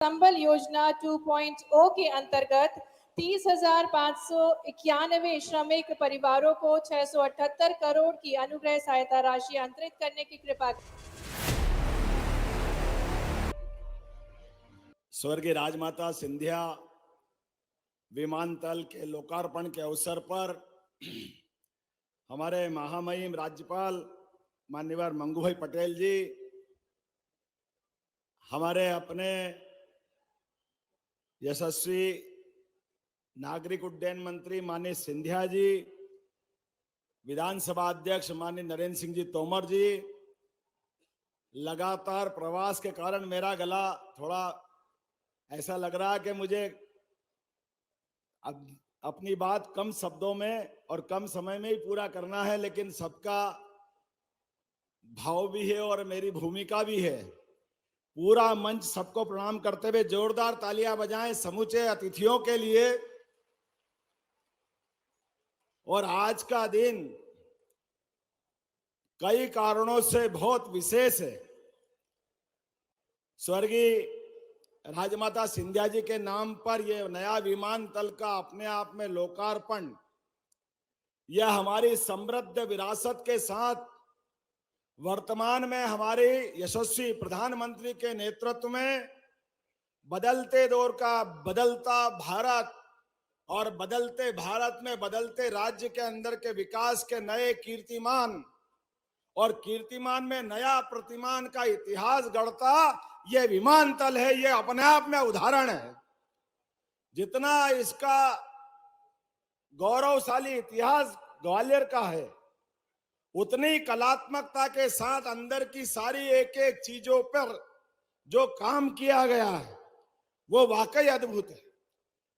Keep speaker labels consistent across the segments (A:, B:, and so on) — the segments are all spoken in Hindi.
A: संबल योजना 2.0 के अंतर्गत 30,591 श्रमिक परिवारों को 678 करोड़ की अनुग्रह सहायता राशि अंतरित करने की कृपा।
B: स्वर्गीय राजमाता सिंधिया विमानतल के लोकार्पण के अवसर पर हमारे महामहिम राज्यपाल माननीय मंगूभाई पटेल जी, हमारे अपने यशस्वी नागरिक उड्डयन मंत्री माननीय सिंधिया जी, विधानसभा अध्यक्ष माननीय नरेंद्र सिंह जी तोमर जी, लगातार प्रवास के कारण मेरा गला थोड़ा ऐसा लग रहा है कि मुझे अब अपनी बात कम शब्दों में और कम समय में ही पूरा करना है, लेकिन सबका भाव भी है और मेरी भूमिका भी है। पूरा मंच सबको प्रणाम करते हुए जोरदार तालियां बजाएं समूचे अतिथियों के लिए। और आज का दिन कई कारणों से बहुत विशेष है। स्वर्गीय राजमाता सिंधिया जी के नाम पर यह नया विमानतल का अपने आप में लोकार्पण, यह हमारी समृद्ध विरासत के साथ वर्तमान में हमारे यशस्वी प्रधानमंत्री के नेतृत्व में बदलते दौर का बदलता भारत और बदलते भारत में बदलते राज्य के अंदर के विकास के नए कीर्तिमान और कीर्तिमान में नया प्रतिमान का इतिहास गढ़ता यह विमानतल है। यह अपने आप में उदाहरण है। जितना इसका गौरवशाली इतिहास ग्वालियर का है, उतनी कलात्मकता के साथ अंदर की सारी एक एक चीजों पर जो काम किया गया है वो वाकई अद्भुत है।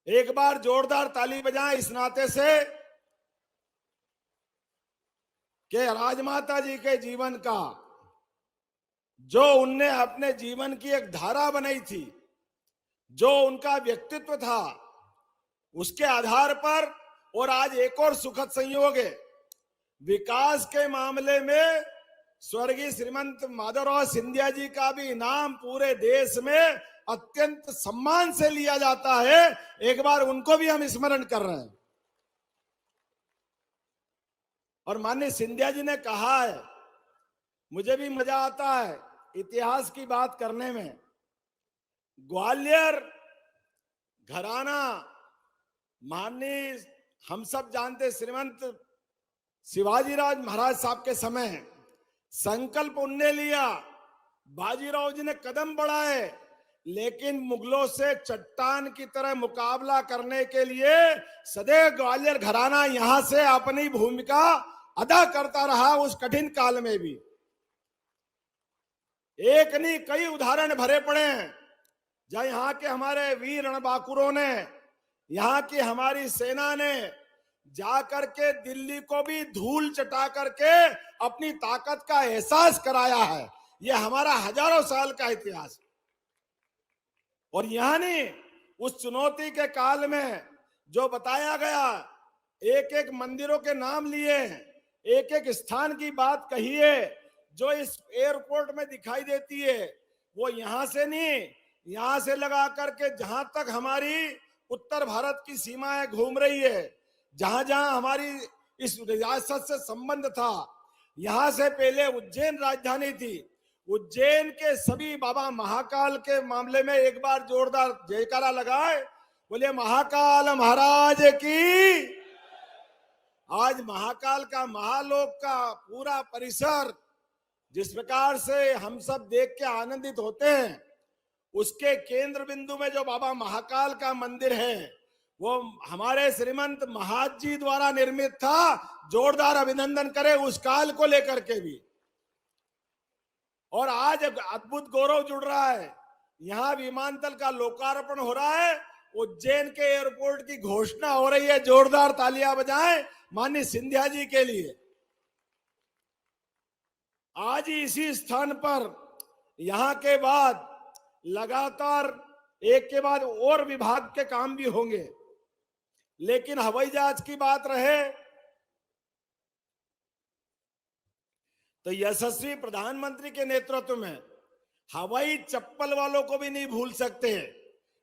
B: एक बार जोरदार ताली बजाएं इस नाते से कि राजमाता जी के जीवन का जो उनने अपने जीवन की एक धारा बनाई थी, जो उनका व्यक्तित्व था, उसके आधार पर और आज एक और सुखद संयोग है, विकास के मामले में स्वर्गीय श्रीमंत माधवराव सिंधिया जी का भी इनाम पूरे देश में अत्यंत सम्मान से लिया जाता है। एक बार उनको भी हम स्मरण कर रहे हैं। और माननीय सिंधिया जी ने कहा है, मुझे भी मजा आता है इतिहास की बात करने में। ग्वालियर घराना माननीय हम सब जानते श्रीमंत शिवाजीराज महाराज साहब के समय संकल्प उनने लिया, बाजीराव जी ने कदम बढ़ाए, लेकिन मुगलों से चट्टान की तरह मुकाबला करने के लिए सदैव ग्वालियर घराना यहां से अपनी भूमिका अदा करता रहा। उस कठिन काल में भी एक नहीं कई उदाहरण भरे पड़े हैं, जहां यहाँ के हमारे वीर रणबांकुरों ने, यहाँ की हमारी सेना ने जाकर के दिल्ली को भी धूल चटा करके अपनी ताकत का एहसास कराया है। यह हमारा हजारों साल का इतिहास है। और यहां नहीं, उस चुनौती के काल में जो बताया गया, एक एक मंदिरों के नाम लिए, एक एक स्थान की बात कही है, जो इस एयरपोर्ट में दिखाई देती है, वो यहां से नहीं, यहां से लगा करके जहां तक हमारी उत्तर भारत की सीमाएं घूम रही है, जहां जहां हमारी इस रियासत से संबंध था, यहां से पहले उज्जैन राजधानी थी। उज्जैन के सभी बाबा महाकाल के मामले में एक बार जोरदार जयकारा लगाए, बोले महाकाल महाराज की। आज महाकाल का महालोक का पूरा परिसर जिस प्रकार से हम सब देख के आनंदित होते हैं, उसके केंद्र बिंदु में जो बाबा महाकाल का मंदिर है, वो हमारे श्रीमंत महाज जी द्वारा निर्मित था। जोरदार अभिनंदन करें उस काल को लेकर के भी। और आज अद्भुत गौरव जुड़ रहा है, यहां विमानतल का लोकार्पण हो रहा है, उज्जैन के एयरपोर्ट की घोषणा हो रही है। जोरदार तालियां बजाएं माननीय सिंधिया जी के लिए। आज ही इसी स्थान पर यहां के बाद लगातार एक के बाद और विभाग के काम भी होंगे, लेकिन हवाई जहाज की बात रहे तो यशस्वी प्रधानमंत्री के नेतृत्व में हवाई चप्पल वालों को भी नहीं भूल सकते,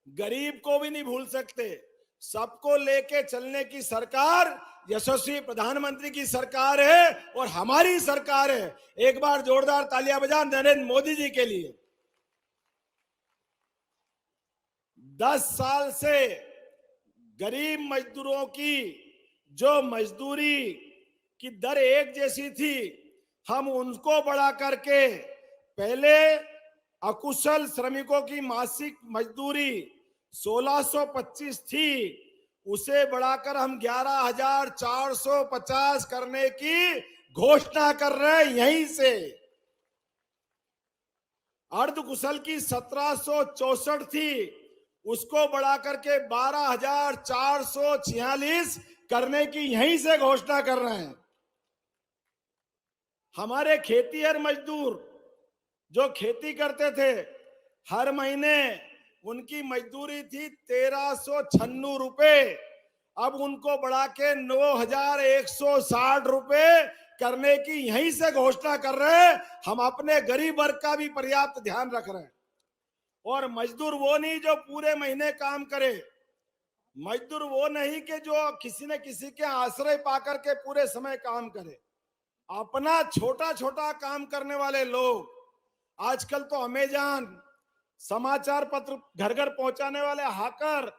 B: गरीब को भी नहीं भूल सकते। सबको लेके चलने की सरकार यशस्वी प्रधानमंत्री की सरकार है और हमारी सरकार है। एक बार जोरदार तालियां बजा नरेंद्र मोदी जी के लिए। 10 साल से गरीब मजदूरों की जो मजदूरी की दर एक जैसी थी, हम उनको बढ़ा करके पहले अकुशल श्रमिकों की मासिक मजदूरी 1625 थी, उसे बढ़ाकर हम 11,450 करने की घोषणा कर रहे हैं यहीं से। अर्धकुशल की 1764 थी, उसको बढ़ाकर के 12,446 करने की यहीं से घोषणा कर रहे हैं। हमारे खेतीहर मजदूर जो खेती करते थे, हर महीने उनकी मजदूरी थी 1396 रुपए, अब उनको बढ़ा के 9,160 रुपए करने की यहीं से घोषणा कर रहे हैं। हम अपने गरीब वर्ग का भी पर्याप्त ध्यान रख रहे हैं। और मजदूर वो नहीं जो पूरे महीने काम करे, मजदूर वो नहीं कि जो किसी न किसी के आश्रय पाकर के पूरे समय काम करे। अपना छोटा छोटा काम करने वाले लोग, आजकल तो अमेजन, समाचार पत्र घर घर पहुंचाने वाले हाकर,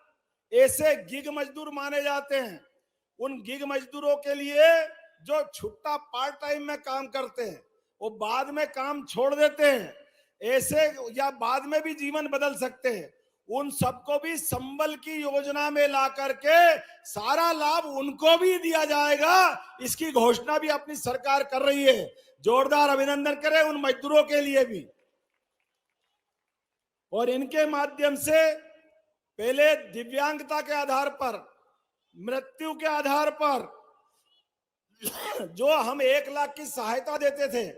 B: ऐसे गिग मजदूर माने जाते हैं। उन गिग मजदूरों के लिए जो छुट्टा पार्ट टाइम में काम करते हैं, वो बाद में काम छोड़ देते हैं, ऐसे या बाद में भी जीवन बदल सकते हैं, उन सबको भी संबल की योजना में ला करके सारा लाभ उनको भी दिया जाएगा। इसकी घोषणा भी अपनी सरकार कर रही है। जोरदार अभिनंदन करें उन मजदूरों के लिए भी। और इनके माध्यम से पहले दिव्यांगता के आधार पर, मृत्यु के आधार पर जो हम 1 लाख की सहायता देते थे,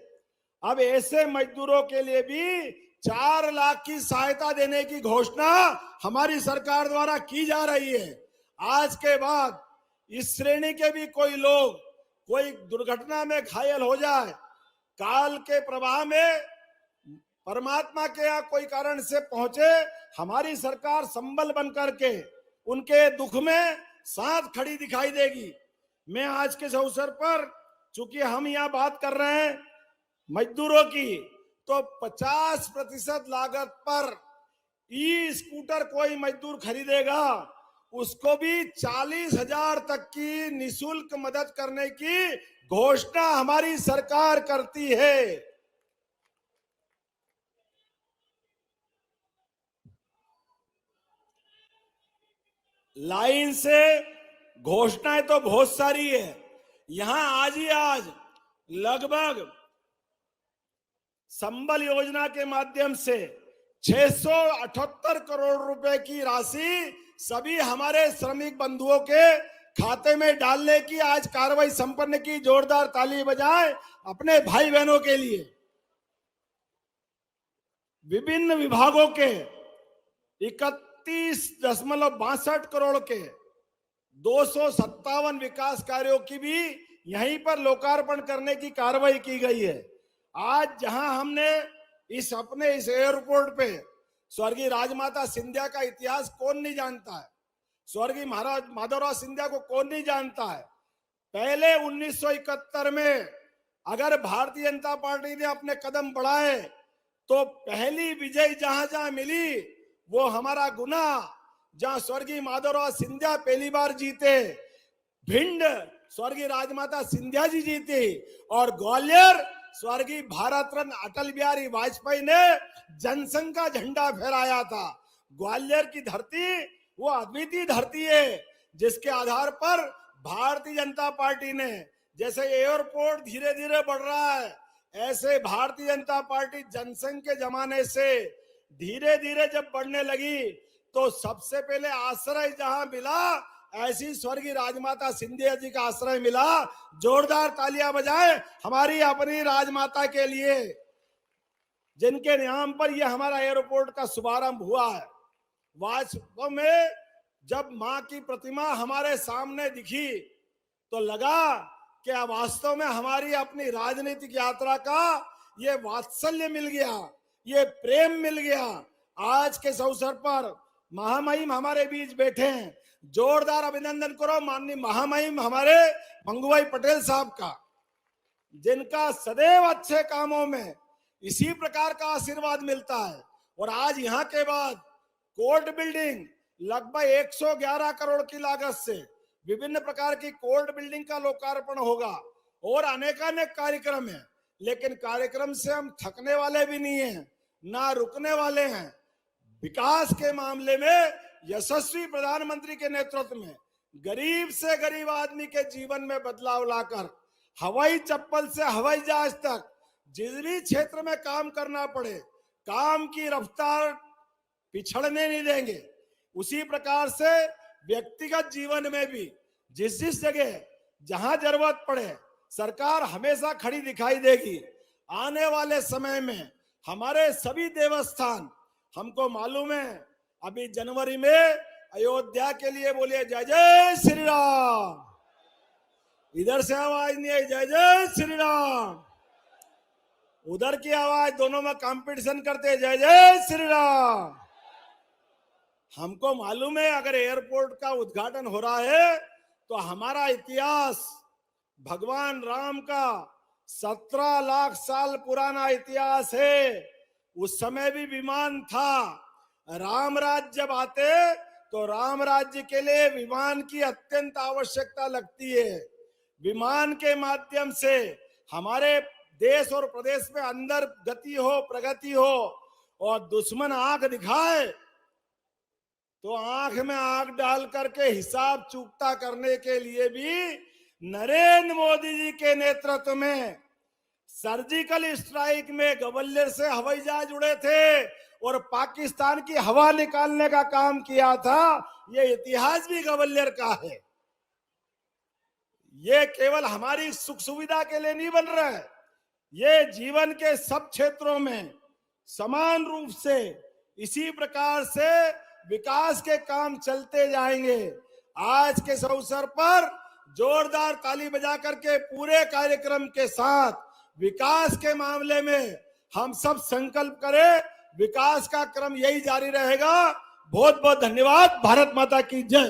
B: अब ऐसे मजदूरों के लिए भी 4 लाख की सहायता देने की घोषणा हमारी सरकार द्वारा की जा रही है। आज के बाद इस श्रेणी के भी कोई लोग कोई दुर्घटना में घायल हो जाए, काल के प्रवाह में परमात्मा के यहाँ कोई कारण से पहुंचे, हमारी सरकार संबल बन करके उनके दुख में साथ खड़ी दिखाई देगी। मैं आज के अवसर पर, चूंकि हम यहाँ बात कर रहे हैं मजदूरों की, तो 50% लागत पर ई स्कूटर कोई मजदूर खरीदेगा, उसको भी 40,000 तक की निशुल्क मदद करने की घोषणा हमारी सरकार करती है। लाइन से घोषणाएं तो बहुत सारी है। यहां आज ही आज लगभग संबल योजना के माध्यम से 678 करोड़ रुपए की राशि सभी हमारे श्रमिक बंधुओं के खाते में डालने की आज कार्रवाई संपन्न की। जोरदार ताली बजाएं अपने भाई बहनों के लिए। विभिन्न विभागों के 31.62 करोड़ के 257 विकास कार्यों की भी यहीं पर लोकार्पण करने की कार्रवाई की गई है। आज जहां हमने इस एयरपोर्ट पे स्वर्गीय राजमाता सिंधिया का इतिहास कौन नहीं जानता है, स्वर्गीय महाराज माधवराव सिंधिया को कौन नहीं जानता है। पहले 1971 में अगर भारतीय जनता पार्टी ने अपने कदम बढ़ाए तो पहली विजय जहां जहां मिली वो हमारा गुना, जहां स्वर्गीय माधवराव सिंधिया पहली बार जीते, भिंड स्वर्गीय राजमाता सिंधिया जी जीती, और ग्वालियर स्वर्गीय भारत रत्न अटल बिहारी वाजपेयी ने जनसंघ का झंडा फहराया था। ग्वालियर की धरती वो अद्वितीय धरती है जिसके आधार पर भारतीय जनता पार्टी ने, जैसे एयरपोर्ट धीरे धीरे बढ़ रहा है, ऐसे भारतीय जनता पार्टी जनसंघ के जमाने से धीरे धीरे जब बढ़ने लगी तो सबसे पहले आश्रय जहां मिला, ऐसी स्वर्गीय राजमाता सिंधिया जी का आश्रय मिला। जोरदार तालियां बजाएं हमारी अपनी राजमाता के लिए, जिनके नाम पर यह हमारा एयरपोर्ट का शुभारंभ हुआ है। वास्तव में जब मां की प्रतिमा हमारे सामने दिखी तो लगा कि वास्तव में हमारी अपनी राजनीतिक यात्रा का ये वात्सल्य मिल गया। ये प्रेम मिल गया। आज के इस अवसर पर महामहिम हमारे बीच बैठे हैं, जोरदार अभिनंदन करो माननीय महामहिम हमारे भंगूभाई पटेल साहब का, जिनका सदैव अच्छे कामों में इसी प्रकार का आशीर्वाद मिलता है। और आज यहाँ के बाद कोर्ट बिल्डिंग लगभग 111 करोड़ की लागत से विभिन्न प्रकार की कोर्ट बिल्डिंग का लोकार्पण होगा और अनेकानेक कार्यक्रम है। लेकिन कार्यक्रम से हम थकने वाले भी नहीं हैं, ना रुकने वाले हैं। विकास के मामले में यशस्वी प्रधानमंत्री के नेतृत्व में गरीब से गरीब आदमी के जीवन में बदलाव लाकर हवाई चप्पल से हवाई जहाज तक जिस भी क्षेत्र में काम करना पड़े, काम की रफ्तार पिछड़ने नहीं देंगे। उसी प्रकार से व्यक्तिगत जीवन में भी जिस जिस जगह जहां जरूरत पड़े सरकार हमेशा खड़ी दिखाई देगी। आने वाले समय में हमारे सभी देवस्थान, हमको मालूम है अभी जनवरी में अयोध्या के लिए बोलिए जय जय श्री राम, इधर से आवाज नहीं आई जय जय श्री राम, उधर की आवाज, दोनों में कंपटीशन करते जय जय श्री राम। हमको मालूम है अगर एयरपोर्ट का उद्घाटन हो रहा है तो हमारा इतिहास भगवान राम का 17 लाख साल पुराना इतिहास है। उस समय भी विमान था। राम राज्य जब आते तो राम राज्य के लिए विमान की अत्यंत आवश्यकता लगती है। विमान के माध्यम से हमारे देश और प्रदेश में अंदर गति हो, प्रगति हो। और दुश्मन आंख दिखाए तो आंख में आंख डाल करके हिसाब चुकता करने के लिए भी नरेंद्र मोदी जी के नेतृत्व में सर्जिकल स्ट्राइक में ग्वालियर से हवाई जहाज उड़े थे और पाकिस्तान की हवा निकालने का काम किया था। ये इतिहास भी ग्वालियर का है। ये केवल हमारी सुख सुविधा के लिए नहीं बन रहा है, ये जीवन के सब क्षेत्रों में समान रूप से इसी प्रकार से विकास के काम चलते जाएंगे। आज के इस अवसर पर जोरदार ताली बजा करके पूरे कार्यक्रम के साथ विकास के मामले में हम सब संकल्प करें। विकास का क्रम यही जारी रहेगा। बहुत बहुत धन्यवाद। भारत माता की जय।